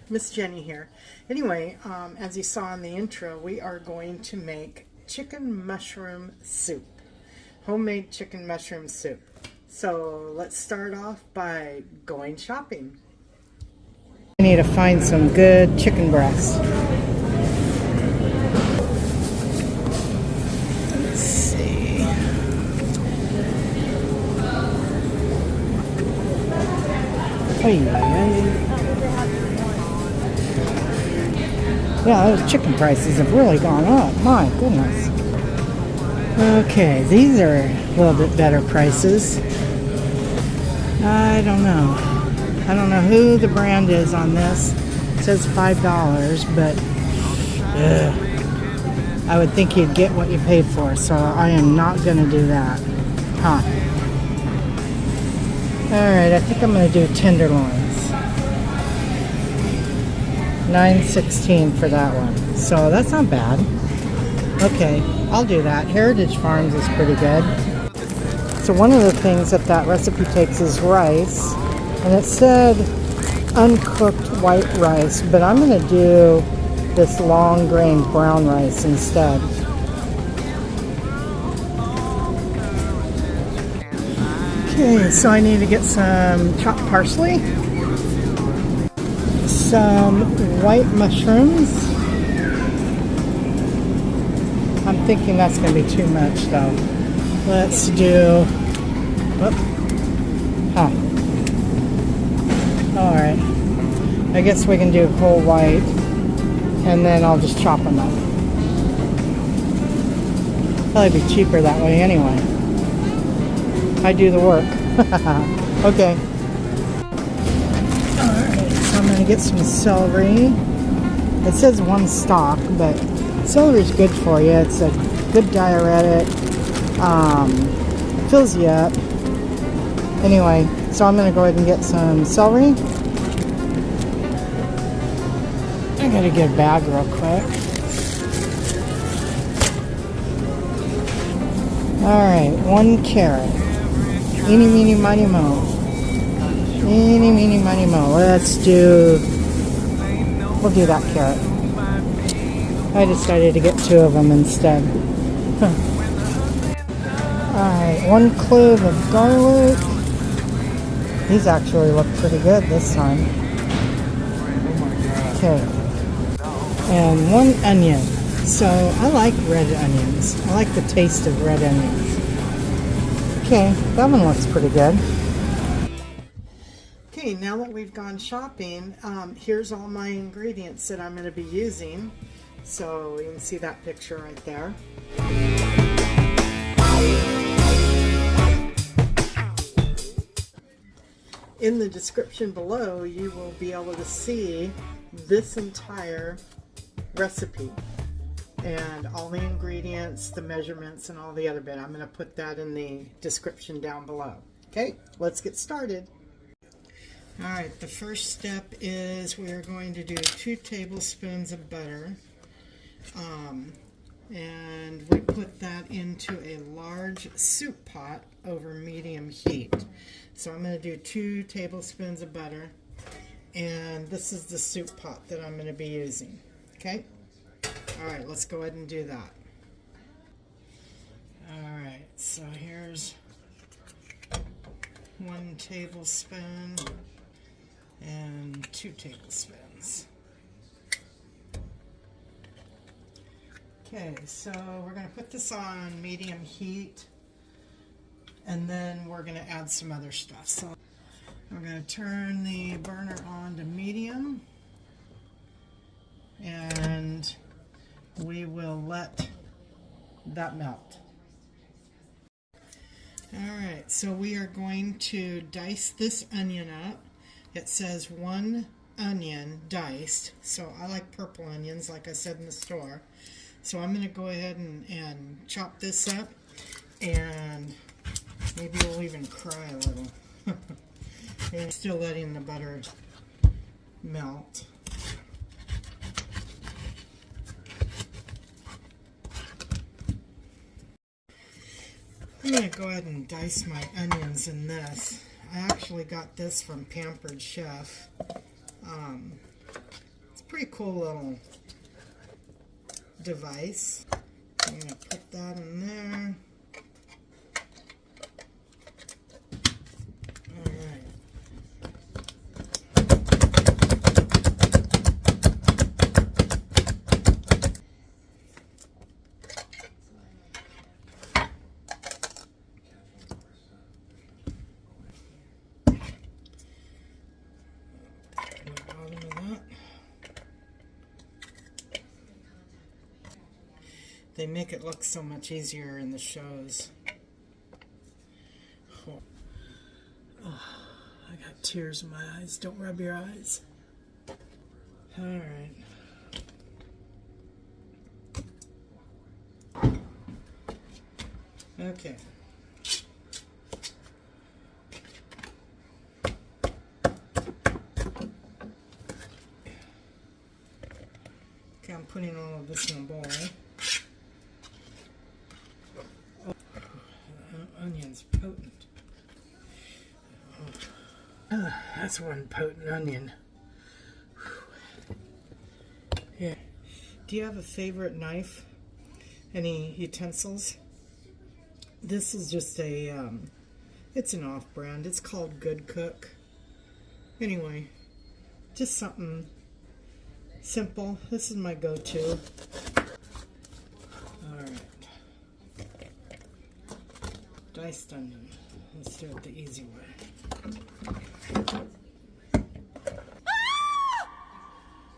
Miss Jenny here. Anyway, as you saw in the intro, we are going to make chicken mushroom soup. Homemade chicken mushroom soup. So let's start off by going shopping. I need to find some good chicken breasts. Let's see. Yeah, those chicken prices have really gone up. My goodness. Okay, these are a little bit better prices. I don't know. I don't know who the brand is on this. It says $5, but I would think you'd get what you paid for, so I am not going to do that. Huh. Alright, I think I'm going to do tenderloins. $9.16 for that one. So that's not bad. Okay, I'll do that. Heritage Farms is pretty good. So one of the things that recipe takes is rice. And it said uncooked white rice, but I'm going to do this long-grained brown rice instead. Okay, so I need to get some chopped parsley, some white mushrooms. I'm thinking that's going to be too much though. Let's do, alright, I guess we can do whole white, and then I'll just chop them up. Probably be cheaper that way anyway. I do the work. Okay. Alright, so I'm going to get some celery. It says 1 stalk, but celery's good for you. It's a good diuretic. Fills you up. Anyway, so I'm going to go ahead and get some celery. I got to get a bag real quick. Alright, 1 carrot. Eeny, meeny, miny, mo. Eeny, meeny, miny, mo. We'll do that carrot. I decided to get 2 of them instead. Alright, 1 clove of garlic. These actually look pretty good this time. Okay. And 1 onion. So, I like red onions. I like the taste of red onions. Okay, that one looks pretty good. Okay, now that we've gone shopping, here's all my ingredients that I'm going to be using. So you can see that picture right there. In the description below, you will be able to see this entire recipe. And all the ingredients, the measurements, and all the other bit. I'm going to put that in the description down below. Okay, let's get started. Alright, the first step is we are going to do 2 tablespoons of butter. And we put that into a large soup pot over medium heat. So I'm going to do 2 tablespoons of butter. And this is the soup pot that I'm going to be using. Okay? Alright, let's go ahead and do that. Alright, so here's 1 tablespoon and 2 tablespoons. Okay, so we're going to put this on medium heat, and then we're going to add some other stuff. So we're going to turn the burner on to medium, and we will let that melt. Alright, so we are going to dice this onion up. It says 1 onion diced, so I like purple onions like I said in the store. So I'm going to go ahead and chop this up, and maybe we'll even cry a little. And still letting the butter melt. I'm going to go ahead and dice my onions in this. I actually got this from Pampered Chef. pretty cool little device. I'm going to put that in there. They make it look so much easier in the shows. Oh, I got tears in my eyes. Don't rub your eyes. All right. Okay. Okay, I'm putting all of this in a bowl. Onion's potent. Oh, that's one potent onion. Yeah. Do you have a favorite knife? Any utensils? This is just a, it's an off-brand. It's called Good Cook. Anyway, just something simple. This is my go-to. Diced onion. Let's do it the easy way.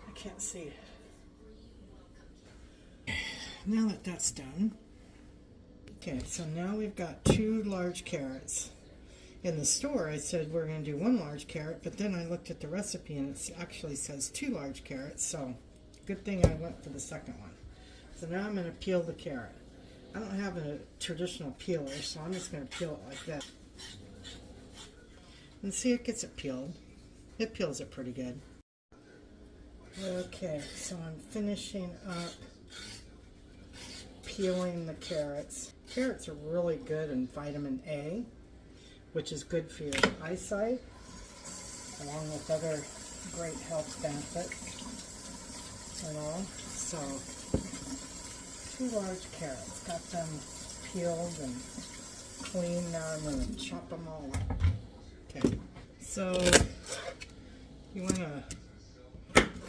I can't see. Now that that's done. Okay, so now we've got 2 large carrots. In the store I said we're going to do 1 large carrot, but then I looked at the recipe and it actually says 2 large carrots, so good thing I went for the second one. So now I'm going to peel the carrot. I don't have a traditional peeler, so I'm just going to peel it like that. And see, it gets it peeled. It peels it pretty good. Okay, so I'm finishing up peeling the carrots. Carrots are really good in vitamin A, which is good for your eyesight, along with other great health benefits and all. So 2 large carrots. Got them peeled and clean. Now I'm going to chop them all up. Okay, so you want to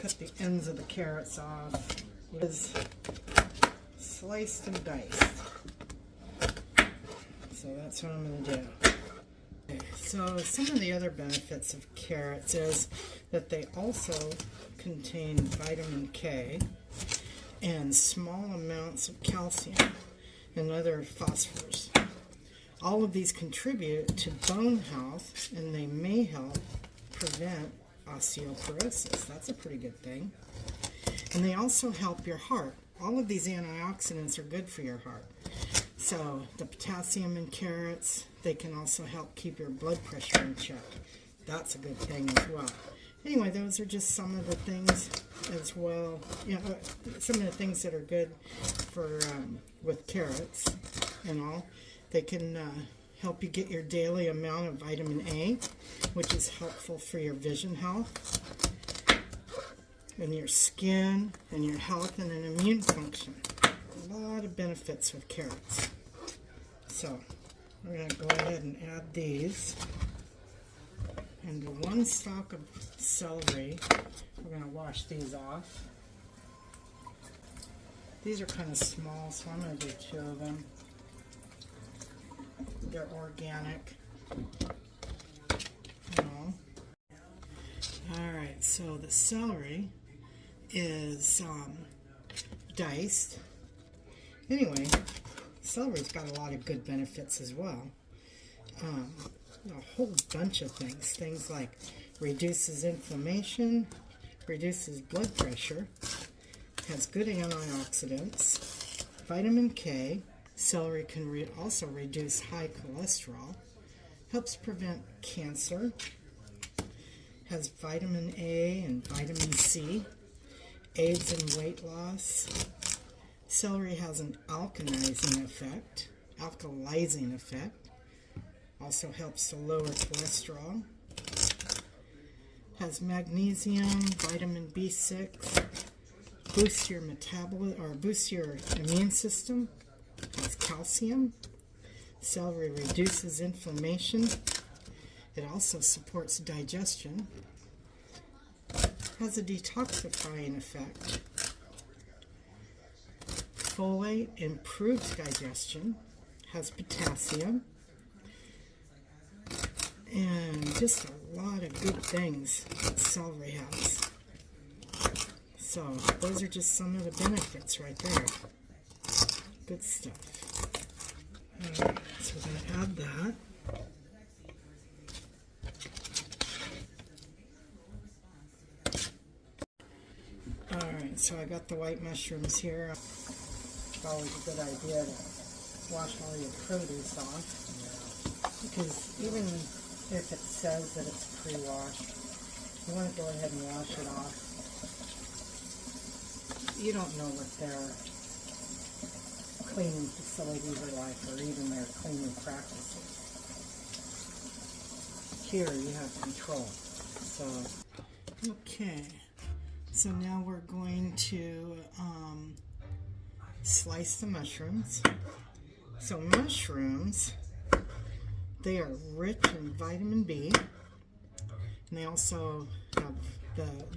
cut the ends of the carrots off. It is sliced and diced. So that's what I'm going to do. Okay, so some of the other benefits of carrots is that they also contain vitamin K and small amounts of calcium and other phosphorus. All of these contribute to bone health, and they may help prevent osteoporosis. That's a pretty good thing. And they also help your heart. All of these antioxidants are good for your heart. So the potassium in carrots, they can also help keep your blood pressure in check. That's a good thing as well. Anyway, those are just some of the things as well. Some of the things that are good for with carrots and all. They can help you get your daily amount of vitamin A, which is helpful for your vision health and your skin and your health and an immune function. A lot of benefits with carrots. So we're going to go ahead and add these. And 1 stalk of celery. We're going to wash these off. These are kind of small, so I'm going to do 2 of them. They're organic. Alright, so the celery is diced. Anyway, celery's got a lot of good benefits as well. A whole bunch of things. Things like reduces inflammation, reduces blood pressure, has good antioxidants, vitamin K. Celery can also reduce high cholesterol, helps prevent cancer, has vitamin A and vitamin C, aids in weight loss. Celery has an alkalizing effect, also helps to lower cholesterol, Has magnesium, vitamin B6, boosts your metabolism or boosts your immune system. Has calcium. Celery reduces inflammation. It also supports digestion. Has a detoxifying effect. Folate improves digestion. Has potassium. And just a lot of good things that celery has. So those are just some of the benefits right there. Good stuff. Alright, so we're going to add that. Alright, so I got the white mushrooms here. It's always a good idea to wash all your produce off. Because even if it says that it's pre-washed, you want to go ahead and wash it off. You don't know what their cleaning facilities are like, or even their cleaning practices. Here you have control. So, okay. So now we're going to slice the mushrooms. So mushrooms, they are rich in vitamin B, and they also have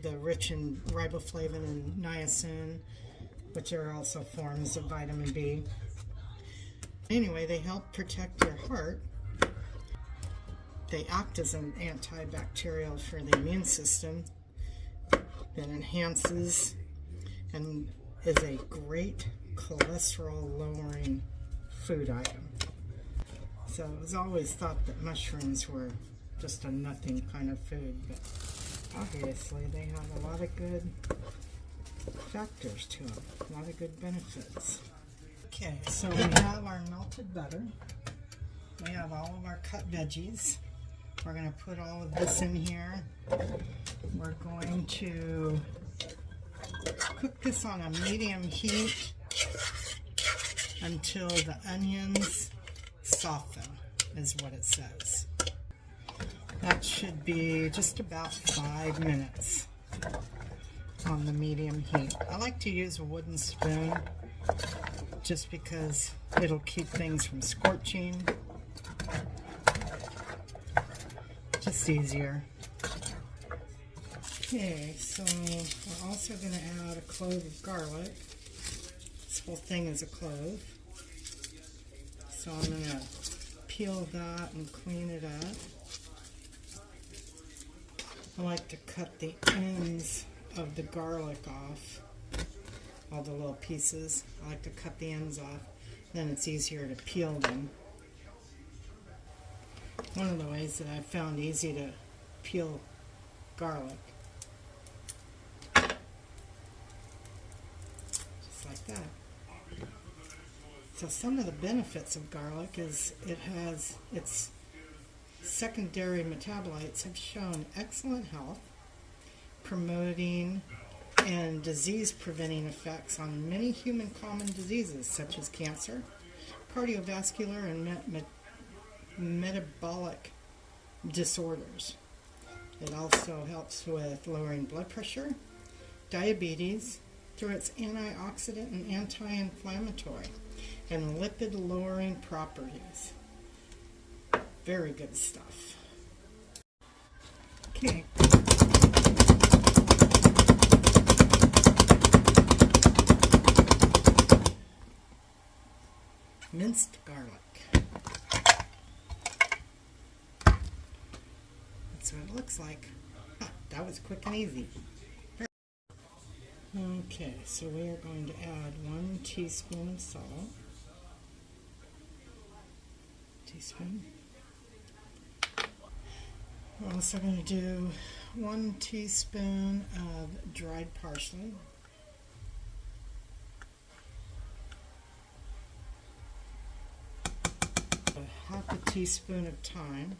the rich in riboflavin and niacin, which are also forms of vitamin B. Anyway, they help protect your heart. They act as an antibacterial for the immune system that enhances and is a great cholesterol lowering food item. So it was always thought that mushrooms were just a nothing kind of food, but obviously they have a lot of good factors to them, a lot of good benefits. Okay, so we have our melted butter. We have all of our cut veggies. We're going to put all of this in here. We're going to cook this on a medium heat until the onions soften, is what it says. That should be just about 5 minutes on the medium heat. I like to use a wooden spoon just because it'll keep things from scorching. Just easier. Okay, so we're also going to add a clove of garlic. This whole thing is a clove. So I'm going to peel that and clean it up. I like to cut the ends of the garlic off, all the little pieces. I like to cut the ends off, then it's easier to peel them. One of the ways that I've found easy to peel garlic. Just like that. So some of the benefits of garlic is its secondary metabolites have shown excellent health, promoting and disease-preventing effects on many human common diseases such as cancer, cardiovascular, and metabolic disorders. It also helps with lowering blood pressure, diabetes, through its antioxidant and anti-inflammatory and lipid-lowering properties. Very good stuff. Okay. Minced garlic. That's what it looks like. That was quick and easy. Okay, so we are going to add 1 teaspoon of salt. Teaspoon. We're also going to do 1 teaspoon of dried parsley. Half a teaspoon of thyme.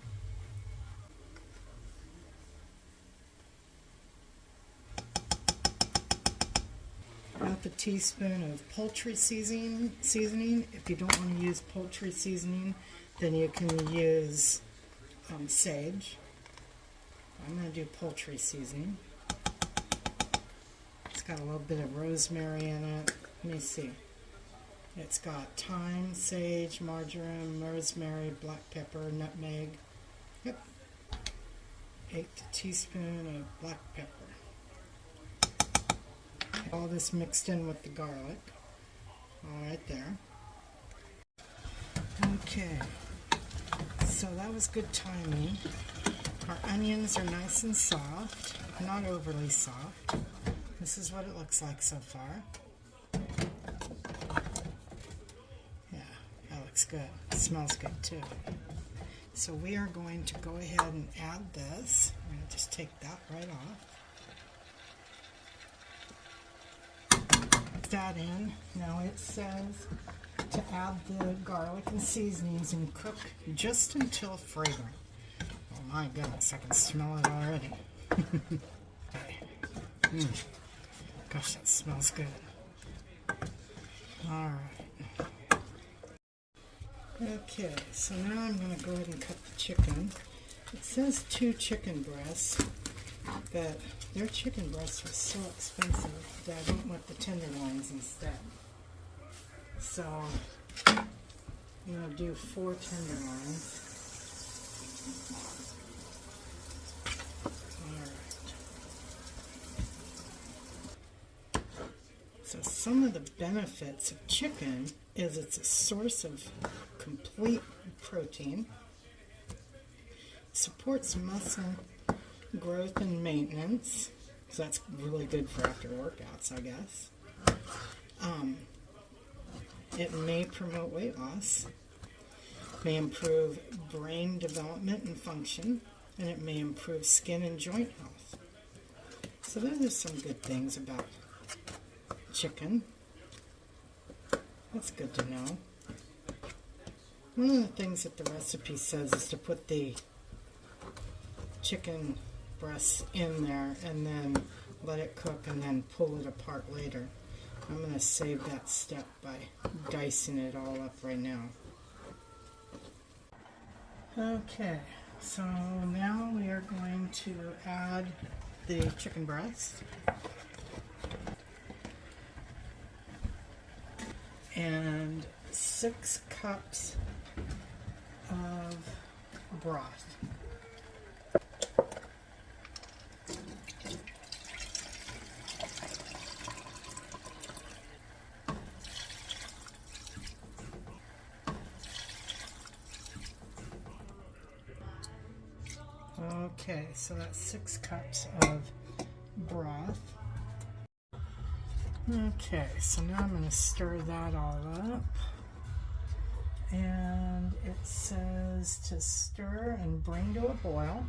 Half a teaspoon of poultry seasoning. If you don't want to use poultry seasoning, then you can use sage. I'm going to do poultry seasoning. It's got a little bit of rosemary in it. Let me see. It's got thyme, sage, marjoram, rosemary, black pepper, nutmeg. Yep. 1/8 teaspoon of black pepper. All this mixed in with the garlic. All right there. Okay. So that was good timing. Our onions are nice and soft, not overly soft. This is what it looks like so far. Yeah, that looks good. It smells good too. So we are going to go ahead and add this. I'm going to just take that right off. Put that in. Now it says to add the garlic and seasonings and cook just until fragrant. Oh my goodness, I can smell it already. Okay. Gosh, that smells good. Alright. Okay, so now I'm going to go ahead and cut the chicken. It says 2 chicken breasts, but their chicken breasts were so expensive that I went with the tenderloins instead. So I'm going to do 4 tenderloins. So some of the benefits of chicken is it's a source of complete protein, supports muscle growth and maintenance, so that's really good for after workouts, I guess. It may promote weight loss, may improve brain development and function, and it may improve skin and joint health. So those are some good things about chicken. That's good to know. One of the things that the recipe says is to put the chicken breasts in there and then let it cook and then pull it apart later. I'm going to save that step by dicing it all up right now. Okay, so now we are going to add the chicken breast. And 6 cups of broth. Okay, so that's 6 cups of broth. Okay, so now I'm going to stir that all up. And it says to stir and bring to a boil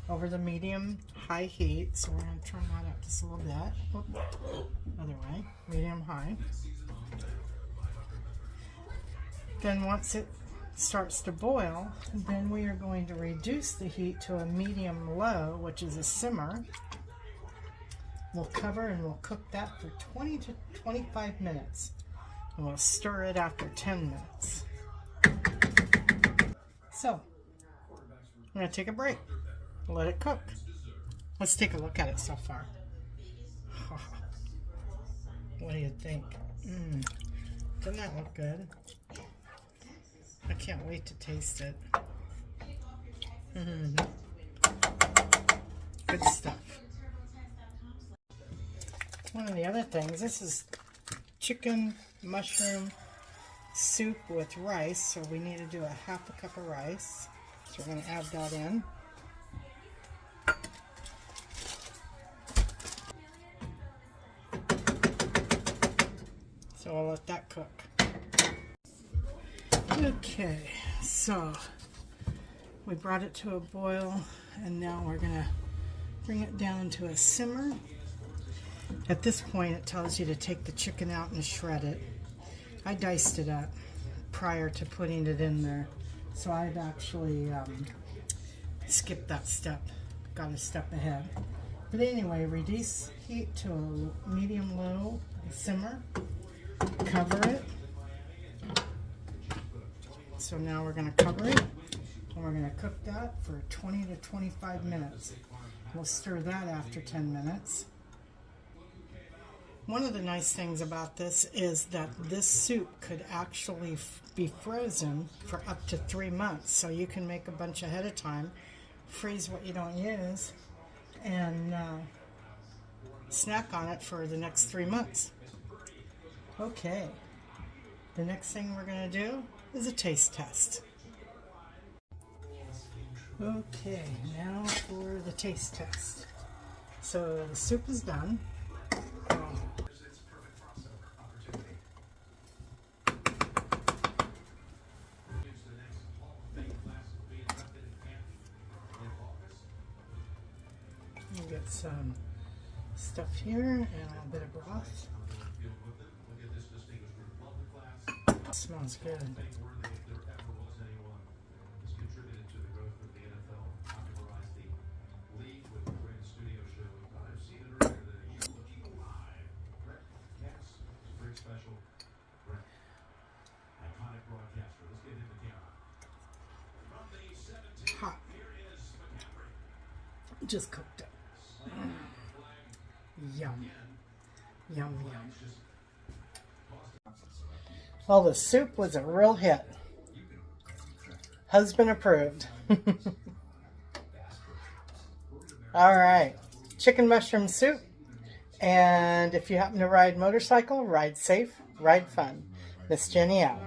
over the medium-high heat. So we're going to turn that up just a little bit. Oop, other way, medium-high. Then once it starts to boil, then we are going to reduce the heat to a medium-low, which is a simmer. We'll cover and we'll cook that for 20 to 25 minutes. And we'll stir it after 10 minutes. So, I'm going to take a break. Let it cook. Let's take a look at it so far. What do you think? Doesn't that look good? I can't wait to taste it. Good stuff. One of the other things, this is chicken mushroom soup with rice, so we need to do a 1/2 cup of rice. So we're going to add that in. So I'll let that cook. Okay, so we brought it to a boil, and now we're going to bring it down to a simmer. At this point, it tells you to take the chicken out and shred it. I diced it up prior to putting it in there, so I've actually skipped that step, got a step ahead. But anyway, reduce heat to a medium-low simmer, cover it. So now we're going to cover it And we're going to cook that for 20 to 25 minutes. We'll stir that after 10 minutes. One of the nice things about this is that this soup could actually be frozen for up to 3 months. So you can make a bunch ahead of time, freeze what you don't use, and snack on it for the next 3 months. Okay, the next thing we're going to do is a taste test. Okay, now for the taste test. So the soup is done. You get some stuff here and a bit of broth. Smells good. Hot. Just cooked it. Yum. Yum, yum. Well, the soup was a real hit. Husband approved. All right. Chicken mushroom soup. And if you happen to ride motorcycle, ride safe, ride fun. Miss Jenny out.